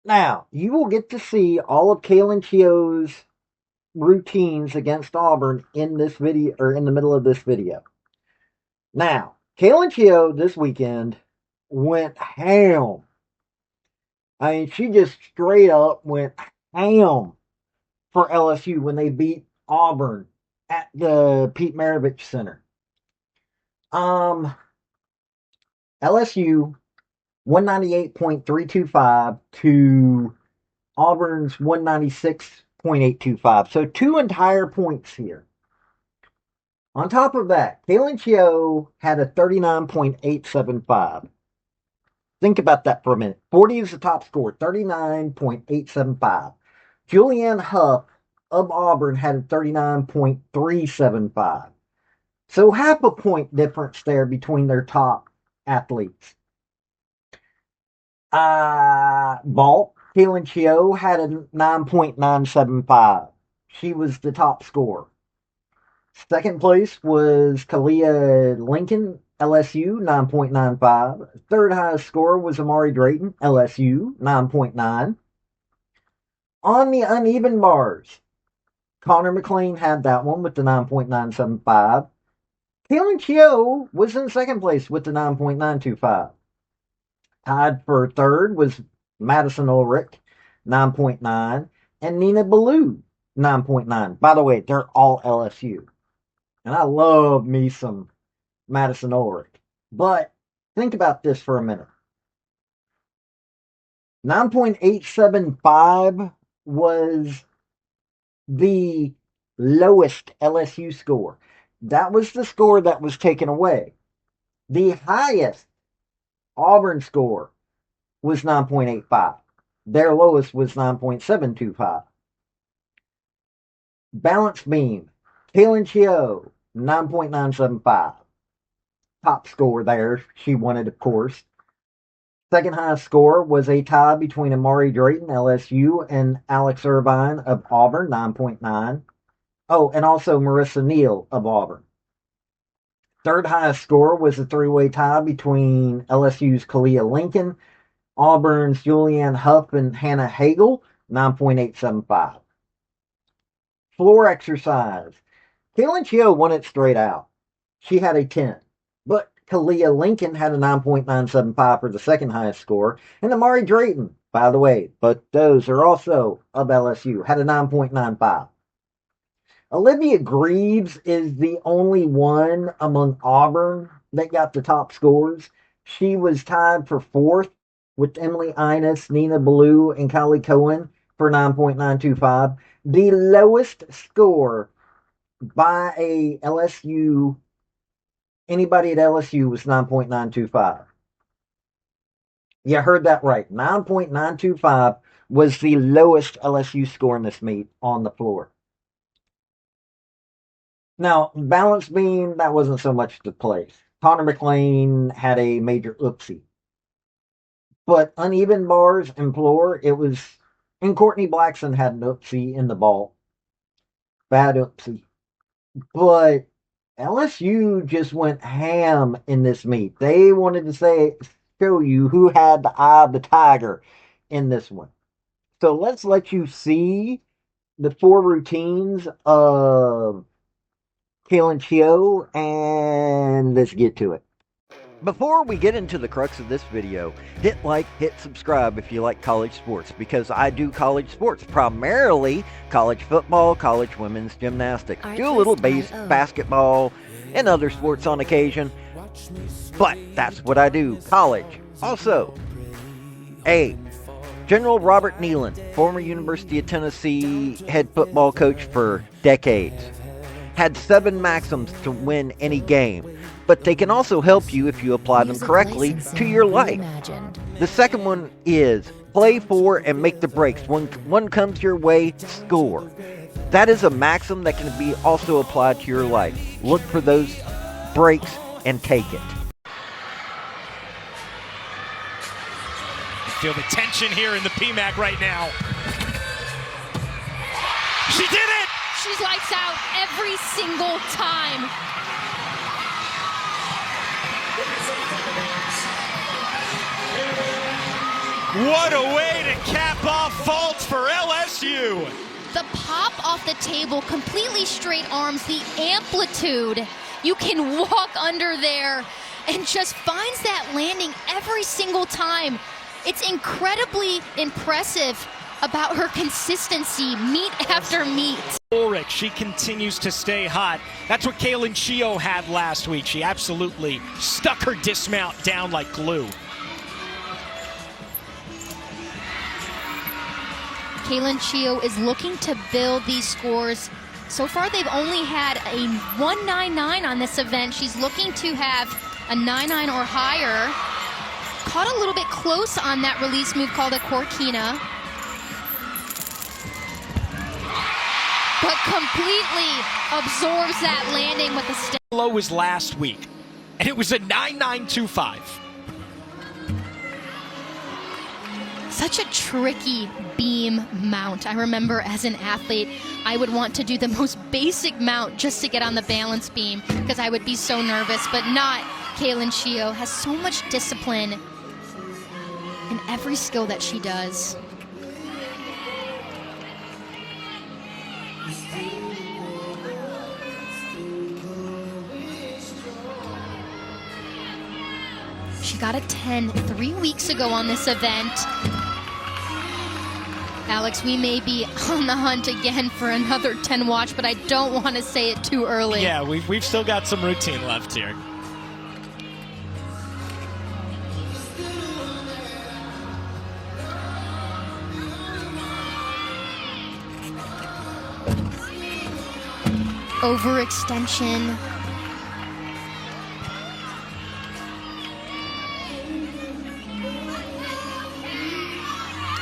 Now, you will get to see all of Kailin Chio's routines against Auburn in this video, or in the middle of this video. Now, Kailin Chio this weekend went ham. I mean, she just straight up went ham for LSU when they beat Auburn at the Pete Maravich Center. LSU 198.325 to Auburn's 196.825. So 2 entire points here. On top of that, Kailin Chio had a 39.875. Think about that for a minute. 40 is the top score, 39.875. Julianne Huff of Auburn had a 39.375. So half a point difference there between their top athletes. Vault, Kailin Chio had a 9.975. She was the top scorer. Second place was Kalia Lincoln, LSU, 9.95. Third highest score was Amari Drayton, LSU, 9.9. On the uneven bars, Connor McLean had that one with the 9.975. Kailin Chio was in second place with the 9.925. Tied for third was Madison Ulrich, 9.9, and Nina Ballou, 9.9. By the way, they're all LSU. And I love me some Madison Ulrich. But think about this for a minute. 9.875 was the lowest LSU score. That was the score that was taken away. The highest Auburn score was 9.85. Their lowest was 9.725. Balance beam, Kailin Chio, 9.975. Top score there. She won it, of course. Second highest score was a tie between Amari Drayton, LSU, and Alex Irvine of Auburn, 9.9. Oh, and also Marissa Neal of Auburn. Third highest score was a three-way tie between LSU's Kalia Lincoln, Auburn's Julianne Huff, and Hannah Hagel, 9.875. Floor exercise. Kailin Chio won it straight out. She had a 10. But Kalia Lincoln had a 9.975 for the second highest score. And Amari Drayton, by the way, but those are also of LSU, had a 9.95. Olivia Greaves is the only one among Auburn that got the top scores. She was tied for fourth with Emily Innes, Nina Ballou, and Kylie Cohen for 9.925. The lowest score by a LSU, anybody at LSU, was 9.925. You heard that right. 9.925 was the lowest LSU score in this meet on the floor. Now, balance beam, that wasn't so much the place. Connor McLean had a major oopsie. But uneven bars and floor, it was, and Courtney Blackson had an oopsie in the ball. Bad oopsie. But LSU just went ham in this meet. They wanted to show you who had the eye of the tiger in this one. So let's let you see the four routines of Kailin Chio, and let's get to it. Before we get into the crux of this video, hit like, hit subscribe if you like college sports, because I do college sports, primarily college football, college women's gymnastics. Do a little basketball and other sports on occasion, but that's what I do, college. Also, General Robert Nealon, former University of Tennessee head football coach for decades, had 7 maxims to win any game, but they can also help you if you apply them correctly to your life. The second one is play for and make the breaks. When one comes your way, score. That is a maxim that can be also applied to your life. Look for those breaks and take it. You feel the tension here in the PMAC right now. She did it! She's lights out every single time. What a way to cap ball faults for LSU. The pop off the table, completely straight arms, the amplitude. You can walk under there and just finds that landing every single time. It's incredibly impressive about her consistency, meet after meet. Ulrich, she continues to stay hot. That's what Kailin Chio had last week. She absolutely stuck her dismount down like glue. Kailin Chio is looking to build these scores. So far, they've only had a 199 on this event. She's looking to have a 99 or higher. Caught a little bit close on that release move called a Corkina. But completely absorbs that landing with a step. Low was last week, and it was a 9925. Such a tricky beam mount. I remember as an athlete, I would want to do the most basic mount just to get on the balance beam because I would be so nervous, but not Kailin Chio. Has so much discipline in every skill that she does. She got a 10 3 weeks ago on this event. Alex, we may be on the hunt again for another 10 watch, but I don't want to say it too early. Yeah, we've still got some routine left here. Overextension.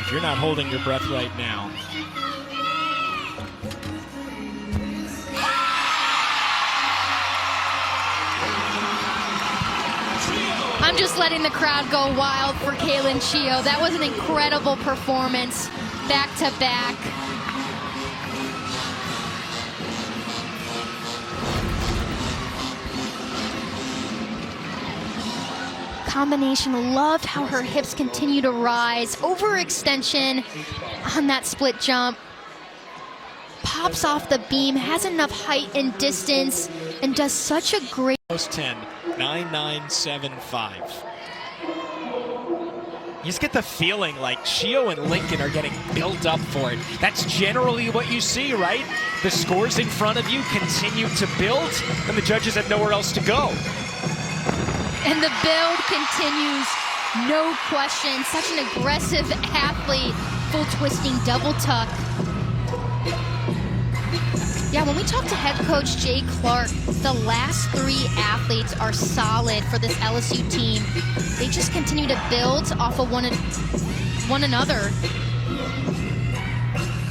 If you're not holding your breath right now. I'm just letting the crowd go wild for Kailin Chio. That was an incredible performance, back to back. Combination, loved how her hips continue to rise. Overextension on that split jump. Pops off the beam, has enough height and distance, and does such a great... 10, 9975. You just get the feeling like Chio and Lincoln are getting built up for it. That's generally what you see, right? The scores in front of you continue to build, and the judges have nowhere else to go. And the build continues, no question. Such an aggressive athlete, full twisting double tuck. Yeah, when we talk to head coach Jay Clark, the last three athletes are solid for this LSU team. They just continue to build off of one another.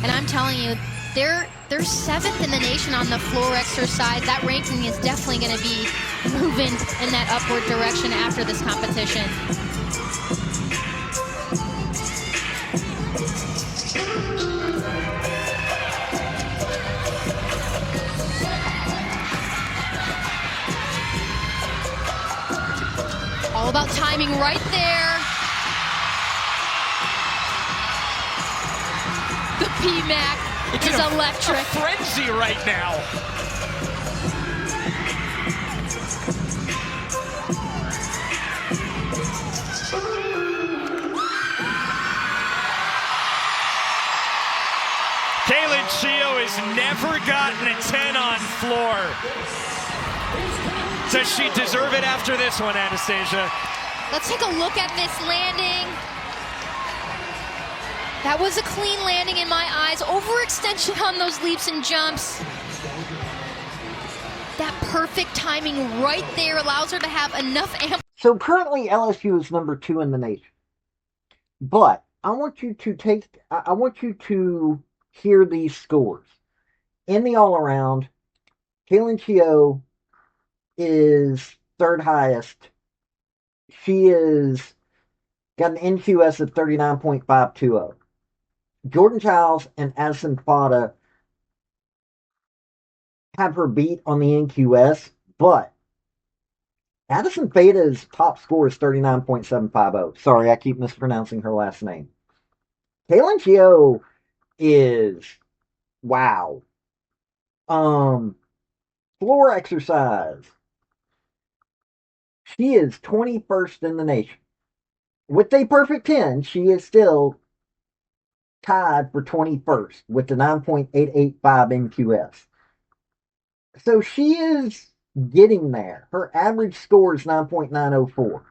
And I'm telling you, they're 7th in the nation on the floor exercise. That ranking is definitely going to be moving in that upward direction after this competition. All about timing right there. The PMAC is electric. A frenzy right now. Kailin Chio has never gotten a 10 on floor. Does she deserve it after this one, Anastasia? Let's take a look at this landing. That was a clean landing in my eyes. Overextension on those leaps and jumps. That perfect timing right there allows her to have enough amplitude. So currently LSU is number 2 in the nation. But I want you to hear these scores. In the all-around, Kailin Chio is 3rd highest. She is got an NQS of 39.520. Jordan Childs and Addison Fada have her beat on the NQS, but Addison Fada's top score is 39.750. Sorry, I keep mispronouncing her last name. Kailin Chio is wow. Um, Floor exercise. She is 21st in the nation. With a perfect 10, she is still tied for 21st with the 9.885 NQS. So she is getting there. Her average score is 9.904.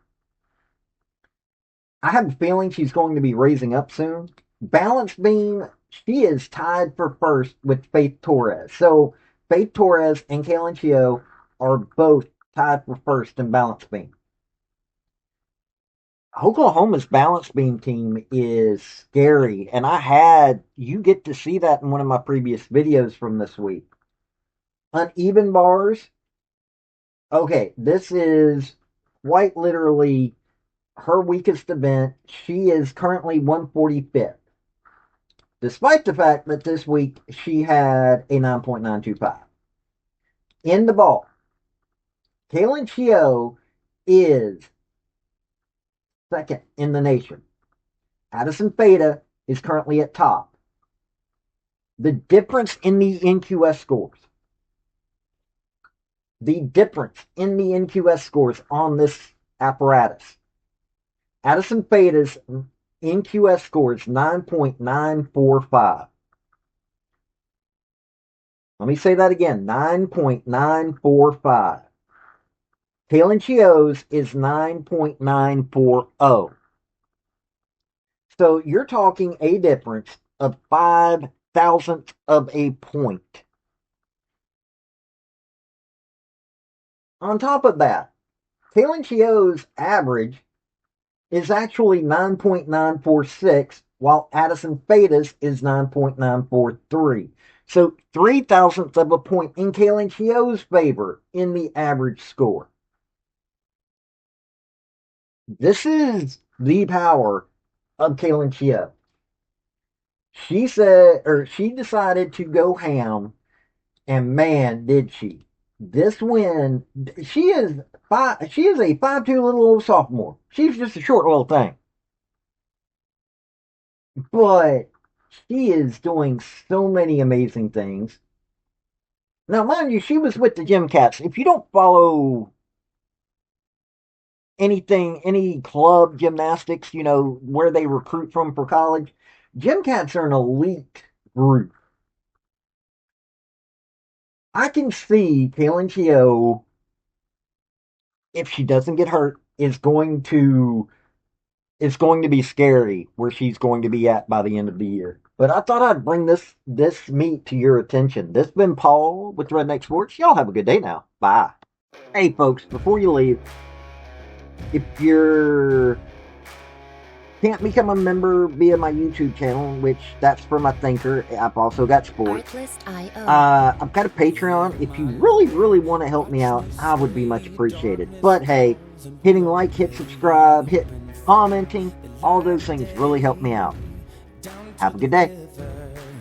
I have a feeling she's going to be raising up soon. Balance beam, she is tied for first with Faith Torres. So Faith Torres and Kailin Chio are both tied for first in balance beam. Oklahoma's balance beam team is scary, and you get to see that in one of my previous videos from this week. Uneven bars. Okay, this is quite literally her weakest event. She is currently 145th, despite the fact that this week she had a 9.925. In the ball, Kailin Chio is second in the nation. Addison Feta is currently at top. The difference in the NQS scores. The difference in the NQS scores on this apparatus. Addison Feta's NQS score is 9.945. Let me say that again, 9.945. Kailin Chio's is 9.940. So you're talking a difference of 5 thousandths of a point. On top of that, Kailin Chio's average is actually 9.946, while Addison Feta's is 9.943. So 3 thousandths of a point in Kailin Chio's favor in the average score. This is the power of Kailin Chio. She decided to go ham, and man, did she. This win, she is a 5'2" little old sophomore. She's just a short little thing. But she is doing so many amazing things. Now, mind you, she was with the Gym Cats. If you don't follow any club gymnastics, where they recruit from for college, Gym Cats are an elite group. I can see Kailin Chio, if she doesn't get hurt, is going to be scary where she's going to be at by the end of the year. But I thought I'd bring this meet to your attention. This has been Paul with Redneck Sports. Y'all have a good day now. Bye. Hey folks, before you leave, if you can't become a member via my YouTube channel, which that's for my thinker, I've also got sports. I've got a Patreon. If you really, really want to help me out, I would be much appreciated. But hey, hitting like, hit subscribe, hit commenting, all those things really help me out. Have a good day.